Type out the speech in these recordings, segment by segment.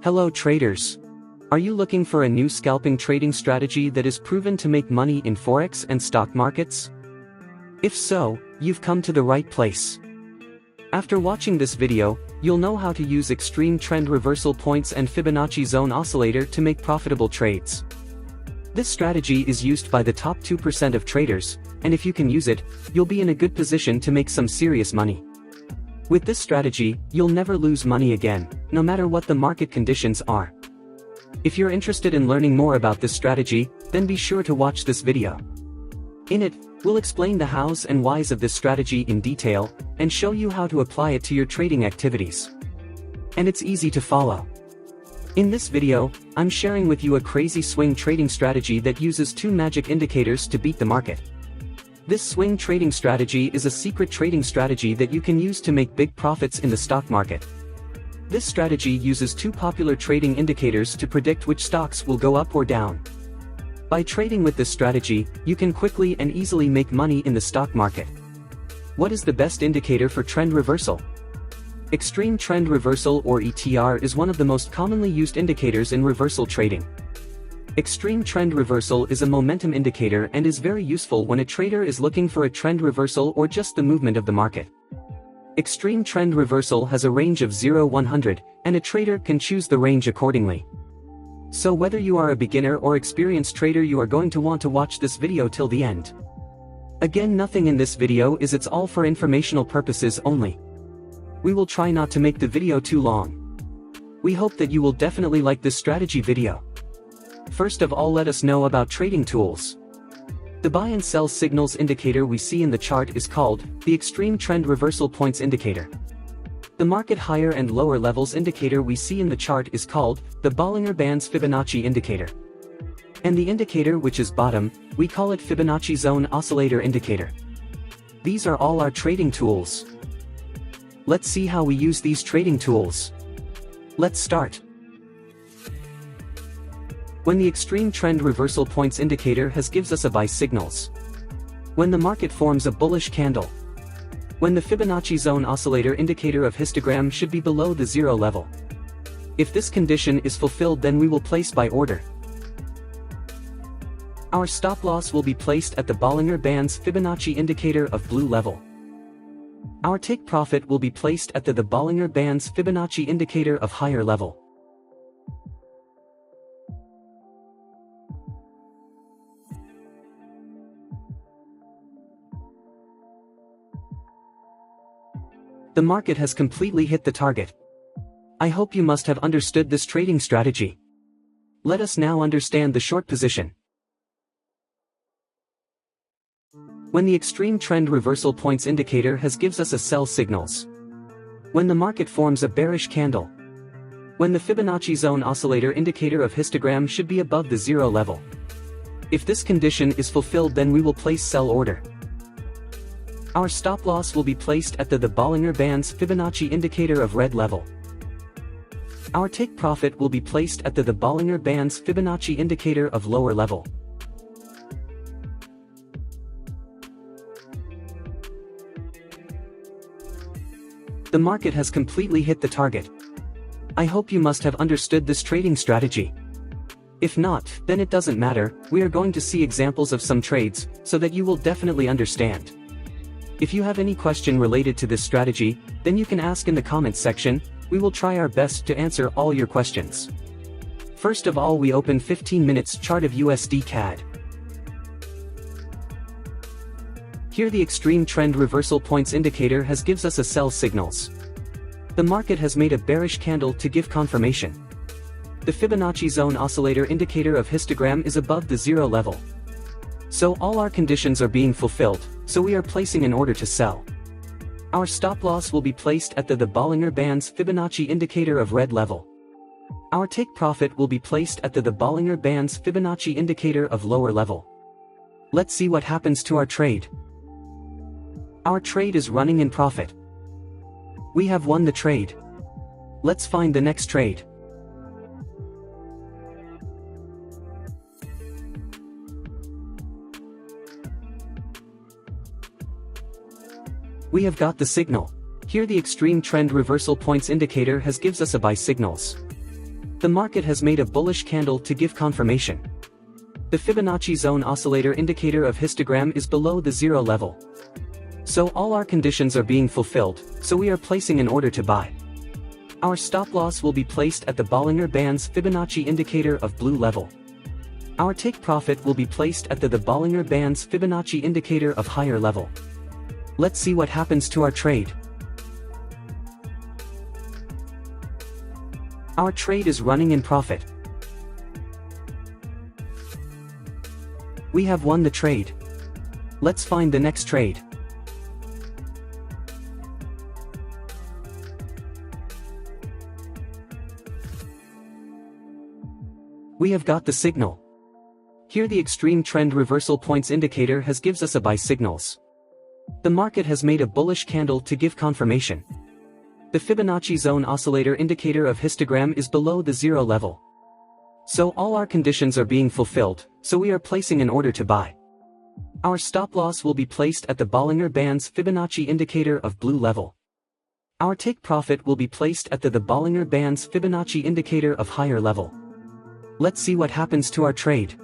Hello traders. Are you looking for a new scalping trading strategy that is proven to make money in forex and stock markets? If so, you've come to the right place. After watching this video, you'll know how to use extreme trend reversal points and Fibonacci zone oscillator to make profitable trades. This strategy is used by the top 2% of traders, and if you can use it, you'll be in a good position to make some serious money. With this strategy, you'll never lose money again, no matter what the market conditions are. If you're interested in learning more about this strategy, then be sure to watch this video. In it, we'll explain the hows and whys of this strategy in detail, and show you how to apply it to your trading activities. And it's easy to follow. In this video, I'm sharing with you a crazy swing trading strategy that uses two magic indicators to beat the market. This swing trading strategy is a secret trading strategy that you can use to make big profits in the stock market. This strategy uses two popular trading indicators to predict which stocks will go up or down. By trading with this strategy, you can quickly and easily make money in the stock market. What is the best indicator for trend reversal? Extreme trend reversal or ETR is one of the most commonly used indicators in reversal trading. Extreme trend reversal is a momentum indicator and is very useful when a trader is looking for a trend reversal or just the movement of the market. Extreme trend reversal has a range of 0-100, and a trader can choose the range accordingly. So whether you are a beginner or experienced trader, you are going to want to watch this video till the end. Again, nothing in this video is it's all for informational purposes only. We will try not to make the video too long. We hope that you will definitely like this strategy video. First of all, let us know about trading tools. The buy and sell signals indicator we see in the chart is called the extreme trend reversal points indicator. The market higher and lower levels indicator we see in the chart is called the Bollinger Bands Fibonacci indicator. And the indicator which is bottom, we call it Fibonacci zone oscillator indicator. These are all our trading tools. Let's see how we use these trading tools. Let's start. When the extreme trend reversal points indicator gives us a buy signals. When the market forms a bullish candle. When the Fibonacci zone oscillator indicator of histogram should be below the zero level. If this condition is fulfilled, then we will place buy order. Our stop loss will be placed at the Bollinger Bands Fibonacci indicator of blue level. Our take profit will be placed at the Bollinger Bands Fibonacci indicator of higher level. The market has completely hit the target. I hope you must have understood this trading strategy. Let us now understand the short position. When the extreme trend reversal points indicator gives us a sell signals. When the market forms a bearish candle. When the Fibonacci zone oscillator indicator of histogram should be above the zero level. If this condition is fulfilled, then we will place sell order. Our stop loss will be placed at the Bollinger Bands Fibonacci indicator of red level. Our take profit will be placed at the Bollinger Bands Fibonacci indicator of lower level. The market has completely hit the target. I hope you must have understood this trading strategy. If not, then it doesn't matter, we are going to see examples of some trades, so that you will definitely understand. If you have any question related to this strategy, then you can ask in the comments section. We will try our best to answer all your questions. First of all, we open 15 minutes chart of USD CAD. Here the extreme trend reversal points indicator gives us a sell signals. The market has made a bearish candle to give confirmation. The Fibonacci zone oscillator indicator of histogram is above the zero level. So all our conditions are being fulfilled, so we are placing an order to sell. Our stop loss will be placed at the Bollinger Bands Fibonacci indicator of red level. Our take profit will be placed at the Bollinger Bands Fibonacci indicator of lower level. Let's see what happens to our trade. Our trade is running in profit. We have won the trade. Let's find the next trade. We have got the signal. Here the extreme trend reversal points indicator gives us a buy signals. The market has made a bullish candle to give confirmation. The Fibonacci zone oscillator indicator of histogram is below the zero level. So all our conditions are being fulfilled, so we are placing an order to buy. Our stop loss will be placed at the Bollinger Band's Fibonacci indicator of blue level. Our take profit will be placed at the Bollinger Band's Fibonacci indicator of higher level. Let's see what happens to our trade. Our trade is running in profit. We have won the trade. Let's find the next trade. We have got the signal. Here the extreme trend reversal points indicator has gives us a buy signals. The market has made a bullish candle to give confirmation. The Fibonacci zone oscillator indicator of histogram is below the zero level. So all our conditions are being fulfilled, so we are placing an order to buy. Our stop loss will be placed at the Bollinger Band's Fibonacci indicator of blue level. Our take profit will be placed at the Bollinger Band's Fibonacci indicator of higher level. Let's see what happens to our trade.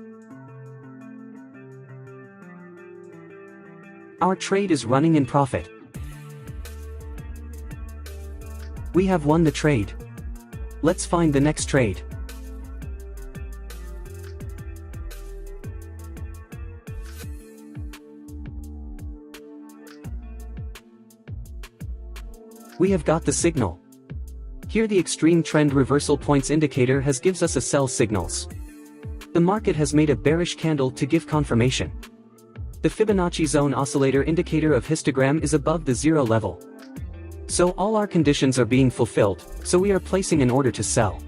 Our trade is running in profit. We have won the trade. Let's find the next trade. We have got the signal. Here the extreme trend reversal points indicator has gives us a sell signals. The market has made a bearish candle to give confirmation. The Fibonacci zone oscillator indicator of histogram is above the zero level. So all our conditions are being fulfilled, so we are placing an order to sell.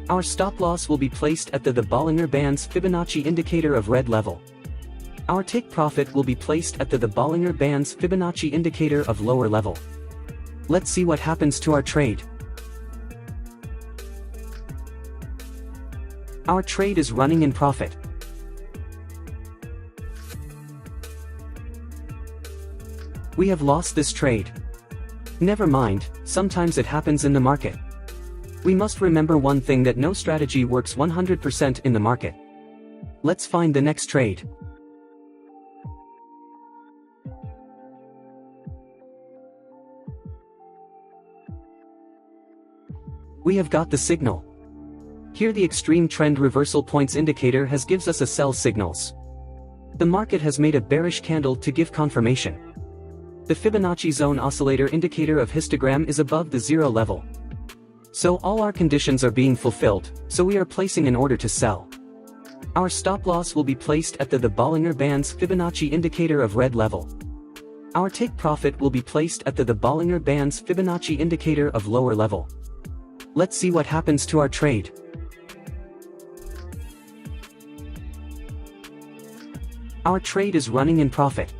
Our stop loss will be placed at the Bollinger Band's Fibonacci indicator of red level. Our take profit will be placed at the Bollinger Band's Fibonacci indicator of lower level. Let's see what happens to our trade. Our trade is running in profit. We have lost this trade. Never mind, sometimes it happens in the market. We must remember one thing, that no strategy works 100% in the market. Let's find the next trade. We have got the signal. Here the extreme trend reversal points indicator has gives us a sell signals. The market has made a bearish candle to give confirmation. The Fibonacci zone oscillator indicator of histogram is above the zero level. So all our conditions are being fulfilled, so we are placing an order to sell. Our stop loss will be placed at the Bollinger Band's Fibonacci indicator of red level. Our take profit will be placed at the Bollinger Band's Fibonacci indicator of lower level. Let's see what happens to our trade. Our trade is running in profit.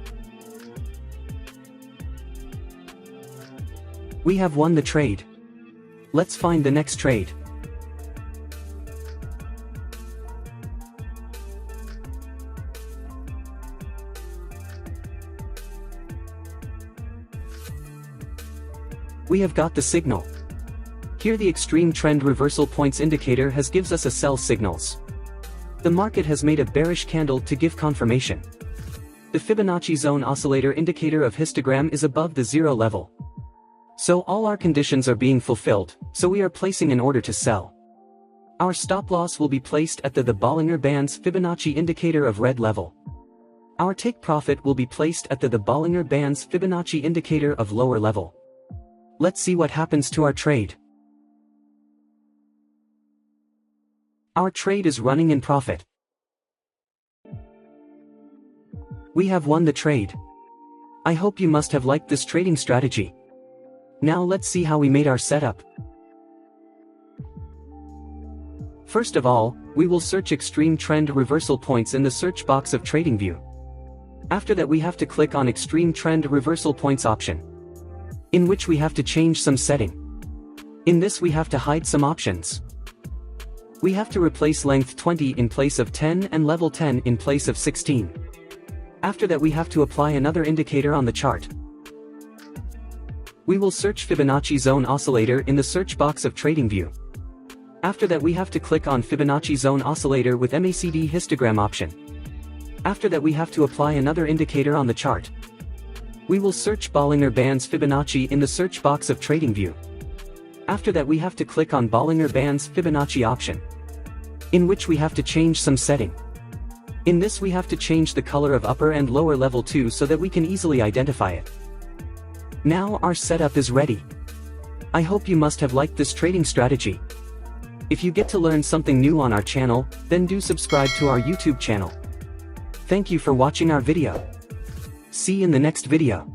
We have won the trade. Let's find the next trade. We have got the signal. Here the extreme trend reversal points indicator has gives us a sell signals. The market has made a bearish candle to give confirmation. The Fibonacci zone oscillator indicator of histogram is above the zero level. So all our conditions are being fulfilled, so we are placing an order to sell. Our stop loss will be placed at the Bollinger Band's Fibonacci indicator of red level. Our take profit will be placed at the Bollinger Band's Fibonacci indicator of lower level. Let's see what happens to our trade. Our trade is running in profit. We have won the trade. I hope you must have liked this trading strategy. Now let's see how we made our setup. First of all, we will search extreme trend reversal points in the search box of TradingView. After that we have to click on extreme trend reversal points option, in which we have to change some setting. In this we have to hide some options. We have to replace length 20 in place of 10 and level 10 in place of 16. After that we have to apply another indicator on the chart. We will search Fibonacci zone oscillator in the search box of TradingView. After that we have to click on Fibonacci Zone Oscillator with MACD histogram option. After that we have to apply another indicator on the chart. We will search Bollinger Bands Fibonacci in the search box of TradingView. After that we have to click on Bollinger Bands Fibonacci option, in which we have to change some setting. In this we have to change the color of upper and lower level too so that we can easily identify it. Now our setup is ready. I hope you must have liked this trading strategy. If you get to learn something new on our channel, then do subscribe to our YouTube channel. Thank you for watching our video. See you in the next video.